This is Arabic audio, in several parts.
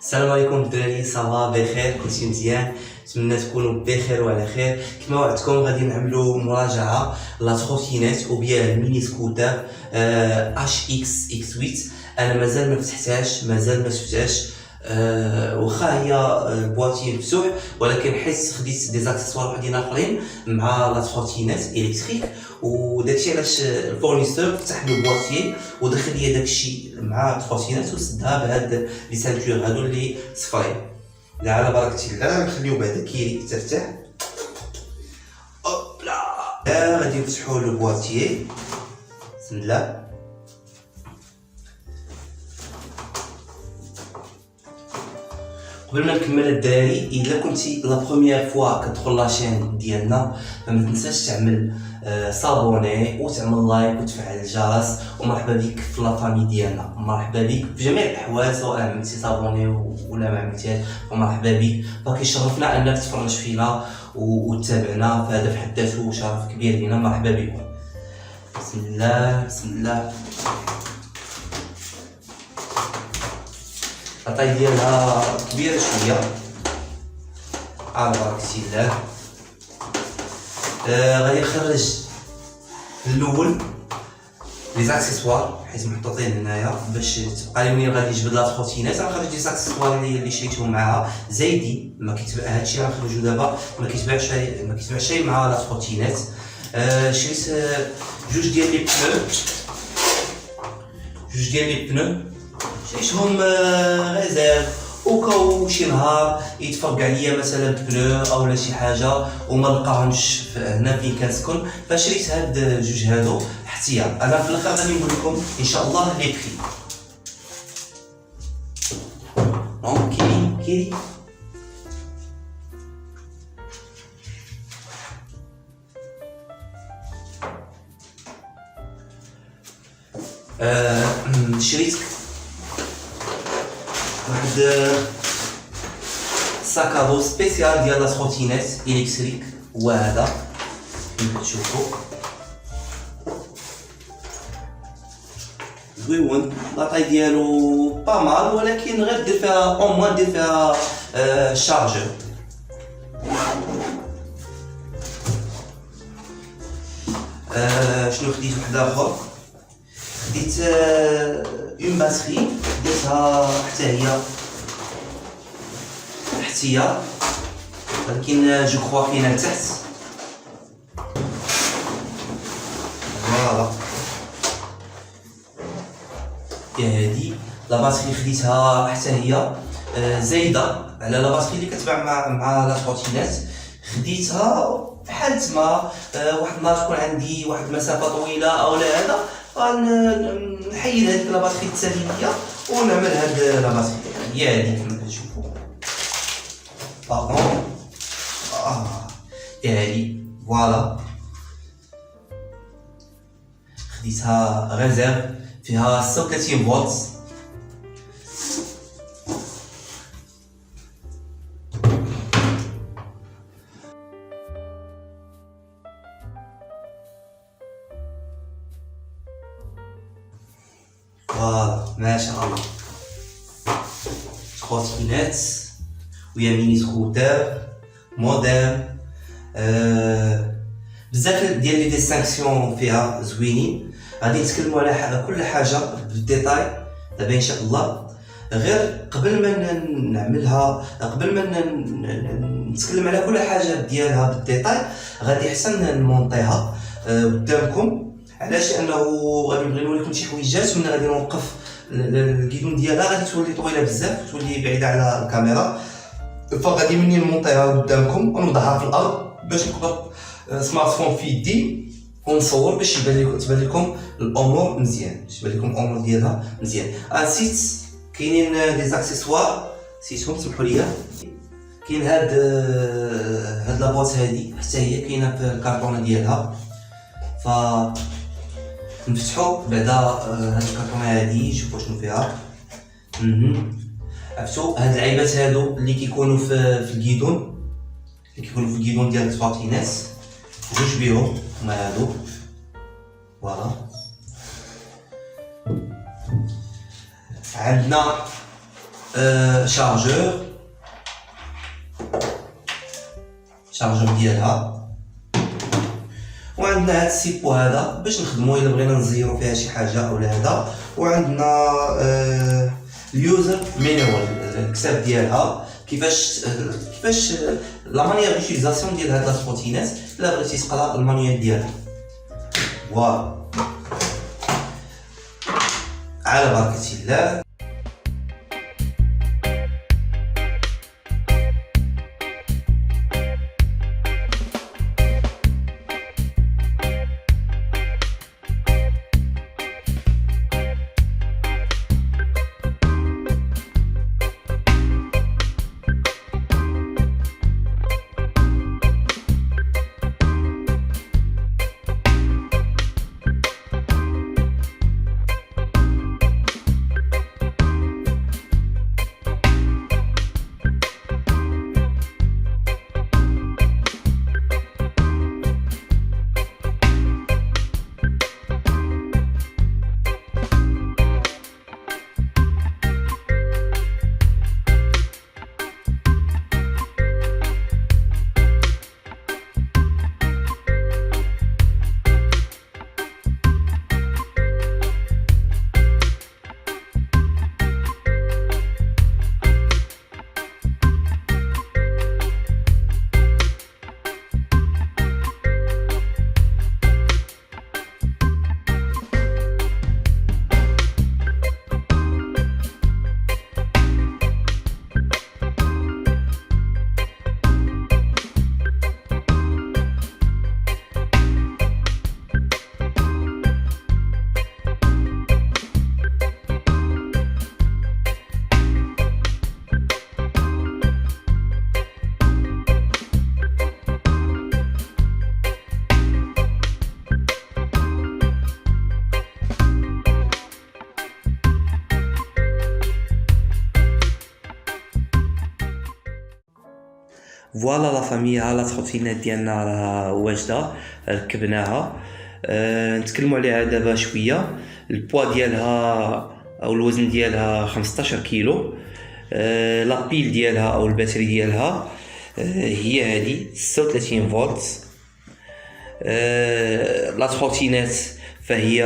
السلام عليكم الدراري، صافا بخير؟ كلشي مزيان؟ نتمنى تكونوا بخير وعلى خير. كما وعدتكم غادي نعملوا مراجعه لا تروتينيت او بيان الميني سكوتر اش اكس 8. انا مازال ما فتحتهاش، مازال ما شفتهاش. واخا هي البواتي مفتوح، ولكن حيت خديت دي زاكسسوار وحدين اخرين مع لا تروتينيت الكتريك، وداكشي علاش الفورنيسور فتح لي البواتي ودخل لي داكشي مع التروتينيت وسدها بهاد لي سانتور هادو اللي صفايين. لا على بركه الله نخليو بعدا كيري ترتاح. اوبلا غادي نفتحو لو بواتي. بسم الله. قبل ما نكمل الدراري، الا كنتي لا بروميير فوا كتدخل لاشين ديالنا فما تنساش تعمل صابوني وتعمل لايك وتفعل الجرس، ومرحبا بك في لا فامي ديالنا. مرحبا بك في جميع الاحوال، سواء عملتي صابوني ولا ما عملتيهاش فمرحبا بك. فكيشرفنا انك تفرج فينا وتتابعنا، فهذا في حد ذاته شرف كبير لينا. مرحبا بكم. بسم الله بسم الله. الطاي ديالها كبيره شويه على بركه الله. غادي نخرج الاول لي زاكسيسوار حيت محطوطين هنايا باش تبقى لي منين غادي نجبد لا تروتينات. غنخرج لي زاكسيسوار اللي شريتهم معاها زايدين، ما كيتباع هادشي غنخرجو دابا، ما كيتباعش شي مع لا تروتينات. شريت جوج ديال لي بنو شريتهم ريزيرف وكاو شي نهار يتفرق عليا مثلا بنو اولا شي حاجه وما لقاهمش هنا فين كنسكن، فشريت هاد جوج هادو احتياط. انا في الاخر غادي نقول لكم ان شاء الله لي بري. دونك كيري شريت واحد ساكادو سبيسيال ديال لا تروتينيت الكتريك، هو هذا كيما كتشوفوا زويون. لاطاي ديالو با مال، ولكن غير دير فيها او موان دير فيها شارجور. شنو خديت؟ واحد اخر خديت اون باتري درتها حتى هي احتياط، ولكن جو كخوا كاينه لتحت. فوالا هادي لا باتري خديتها حتى هي زايده على لا باتري اللي كتباع مع لا تروتينات. خديتها بحال تما واحد النهار تكون عندي واحد المسافه طويله اولا هذا غنحيد هذيك لا باتري التاليه ونعمل هاد لا باتري. هي هادي كما كتشوفوا. باغون هي هادي فوالا. خديتها ريزيرف فيها 36 فولت. فوالا ما شاء الله. تروتينات ويا ميني سكوتر مودرن، بزاف ديال لي ديستانكسيون فيها زوينين. غادي نتكلموا على كل حاجه بالديتاي دابا ان شاء الله. غير قبل ما نعملها، قبل ما نتكلم على كل حاجه ديالها بالديتاي، غادي احسن نمونطيها قدامكم. علاش؟ انه غادي نبغي نوريكم شي حويجات من غادي نوقف الكيدون ديالها، غادي تولي طويله بزاف، تولي بعيده على الكاميرا، فغادي مني نمونطيها قدامكم ونوضعها في الارض باش نقدر سمارت فون في يدي ونصور باش تبان لكم الامور مزيان، باش تبان لكم الامور ديالها مزيان. نسيت كاينين دي زاكسيسوار نسيتهم، سمحوا لي. كاين هاد لابواط هادي حتى هي كاينه في الكارطونه ديالها، ف نفتحو بعدا هاد الكارطونه هادي. شوفوا شنو فيها. عرفتو هاد العيبات هادو اللي كيكونوا في الكيدون، ديال التروتينات، جوج بيهم هما هادو. فوالا عندنا شارجور ديالها، وعندنا هاد السيبو هذا باش نخدمو الا بغينا نزيرو فيها شي حاجه ولا هذا، وعندنا اليوزر مانيوال الكتاب ديالها كيفاش لا مانيير ديوتيليزاسيون ديال هاد لاطروتينات الا بغيتي تقرا المانيوال ديالها. فوالا على بركه الله. فوالا لا فامي، ها لا تروتينات ديالنا راه واجده ركبناها. نتكلموا عليها دابا شويه. البوا ديالها او الوزن ديالها 15 كيلو. لا بيل ديالها او الباتري ديالها هي هذه 36 فولت. لا تروتينات فهي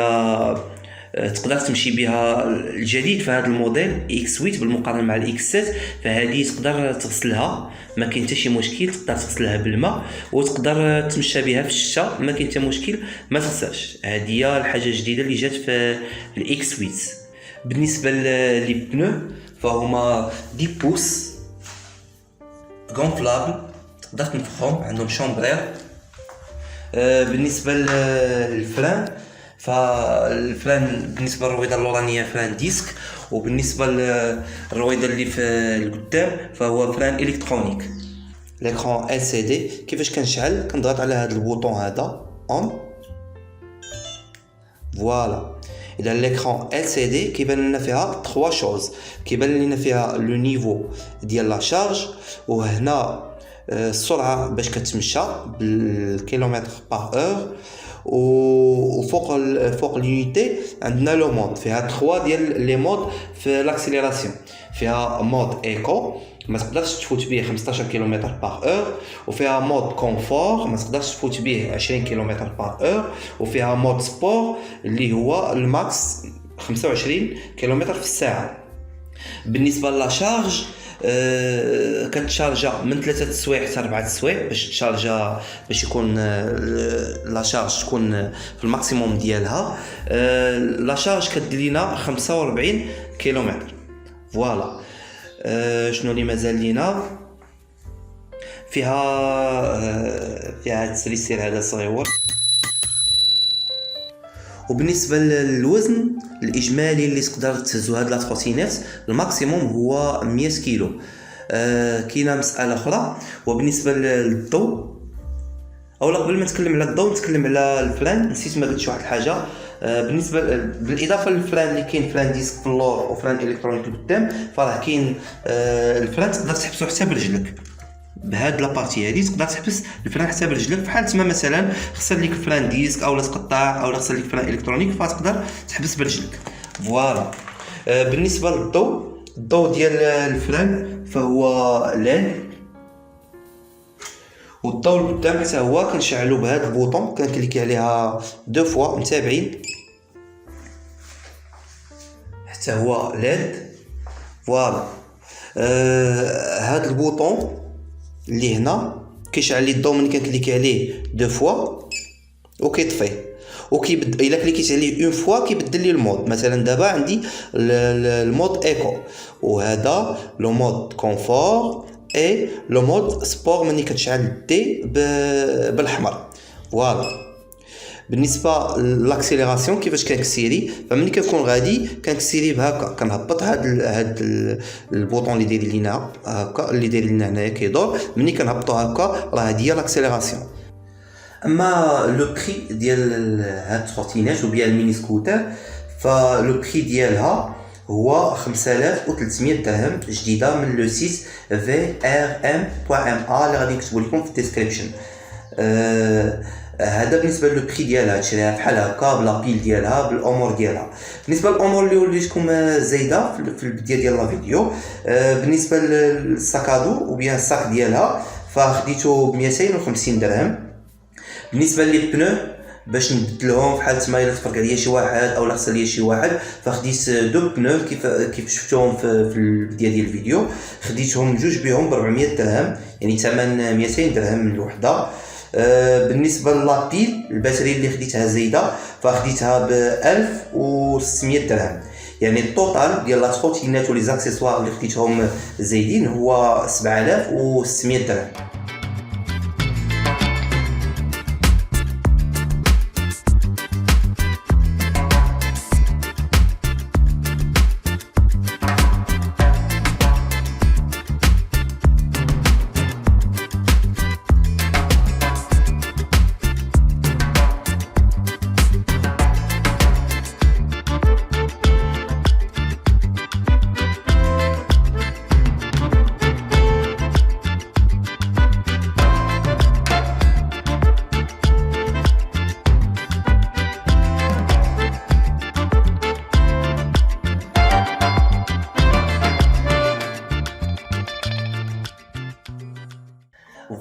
تقدر تمشي بها الجديد في هذا الموديل اكس 8 بالمقارنه مع الاكس 7، فهذه تقدر تغسلها ما كاين حتى شي مشكل، تقدر تغسلها بالماء وتقدر تمشى بها في الشتاء ما كاين حتى مشكل ما تغسلش. هذه هي الحاجه الجديده اللي جات في الاكس 8. بالنسبه لي بنو فهما 10 بوس غونفلابل، تقدر تنفخهم، عندهم شامبرير. بالنسبه للفران فالفران بالنسبه للرويضه الاولانيه فران ديسك، وبالنسبه للرويضه اللي في القدام فهو فران الكترونيك. ليكرون ال سي دي كيفاش كنشعل؟ كنضغط على هذا البوطون هذا اون، فوالا. اذا ليكرون ال سي دي كيبان لنا فيها 3 شوز، كيبان لنا فيها لو نيفو ديال لا شارج، وهنا السرعه باش كتمشى بالكيلومتر باغ اور، وفوق اليونيتي عندنا لو مود فيها 3 ديال لي مود في لاكسيليراسيون. فيها مود ايكو ما تقدرش تفوت به 15 كيلومتر باغ اور، وفيها مود كونفور ما تقدرش تفوت به 20 كيلومتر باغ اور، وفيها مود سبور اللي هو الماكس 25 كيلومتر في الساعه. بالنسبه لا شارج كتشارجا من 3 سوايع حتى 4 سوايع باش تشارجا، باش يكون لا شارج تكون في الماكسيموم ديالها. لا شارج كدير لينا 45 كيلومتر. فوالا. شنو اللي مازال لينا؟ فيها هذا السلسله هذا صغيور. وبالنسبه للوزن الاجمالي اللي تقدر تهزو هاد لا تروتينات الماكسيموم هو 100 كيلو. كاينه مساله اخرى، وبالنسبه للضوء اولا قبل ما نتكلم على الضوء نتكلم على الفران. نسيت ما قلتش واحد الحاجه. بالنسبه بالاضافه للفران اللي كاين فران ديسك في اللور وفران الكترونيك قدام، فراه كاين الفران تقدر تحبسو حتى برجلك. بهاد لابارتي هادي تقدر تحبس الفران حتى برجلك، بحال ما مثلا خسر ليك الفران ديسك اولا تقطع اولا خسر ليك فران الكترونيك فتقدر تحبس برجلك. فوالا. بالنسبه للضوء الضوء ديال الفران فهو ليد، والضوء القدام حتى هو كنشعلو بهذا البوطون، كنكليكي عليها دو فوا متابعين حتى هو ليد. فوالا هذا البوطون اللي هنا كيشعل لي الضوء ملي كنكليكي عليه دو فوا وكيطفي، وكيبدل الا كليكيت عليه اون فوا كيبدل لي المود. مثلا دابا عندي المود ايكو، وهذا لو مود كونفور اي لو مود سبور ملي كتشعل دي بالاحمر. فوالا بالنسبه لاكسيليراسيون كيفاش كنكسيري، فملي كنكون غادي كنكسيري بهكا، كنهبط هاد البوطون اللي داير لينا هكا، اللي داير لينا هنايا كيدور، ملي كنهبطو هكا راه هادي هي لاكسيليراسيون. اما لو بري ديال هاد التروتينات وبيان الميني سكوتر، فلو بري ديالها هو 5300 درهم جديده من لو سيت vrm.ma اللي غادي نكتبو لكم في الديسكريبشن. هذا بالنسبه لو بري ديالها، تشريها بحال هكا بلا بيل ديالها بالامور ديالها. بالنسبه للامور اللي وليتكم زايده في البدايه ديال لا فيديو، بالنسبه للساكادو وبيان الساك ديالها فخديتو ب 250 درهم. بالنسبه لي بنو باش نبدلهم بحال تما الا تفرق عليا شي واحد او خسر ليا شي واحد، فخديت دو بنو كيف شفتوهم في البدايه ديال الفيديو، خديتهم جوج بهم ب 400 درهم، يعني ثمن 200 درهم الوحده. بالنسبه للابيل الباتري اللي خديتها زايده فخديتها ب 1600 درهم، يعني التوتال ديال لا تروتينات ولي زاكسيسوار اللي خديتهم زايدين هو 7600 درهم.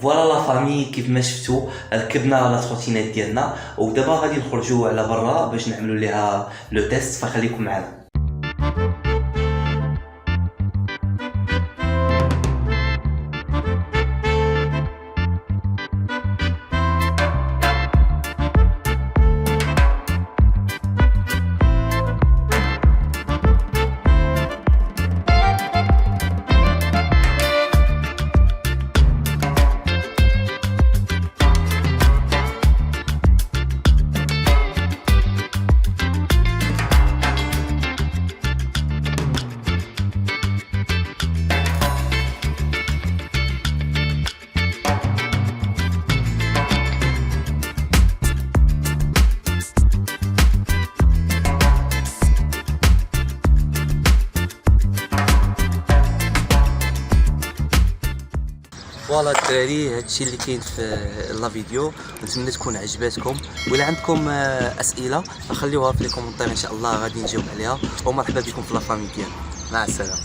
فوالا لا فامي، كيف ما شفتوا ركبنا لا تروتينات ديالنا، ودابا غادي نخرجوا على برا باش نعملوا ليها لو تيست، فخليكم معنا. فوالا الدراري، هادشي اللي كاين في لا فيديو، نتمنى تكون عجباتكم. وإلا عندكم اسئله خليوها في لي كومونتير، ان شاء الله غادي نجاوب عليها. ومرحبا بكم في لا فامي ديالنا. مع السلامه.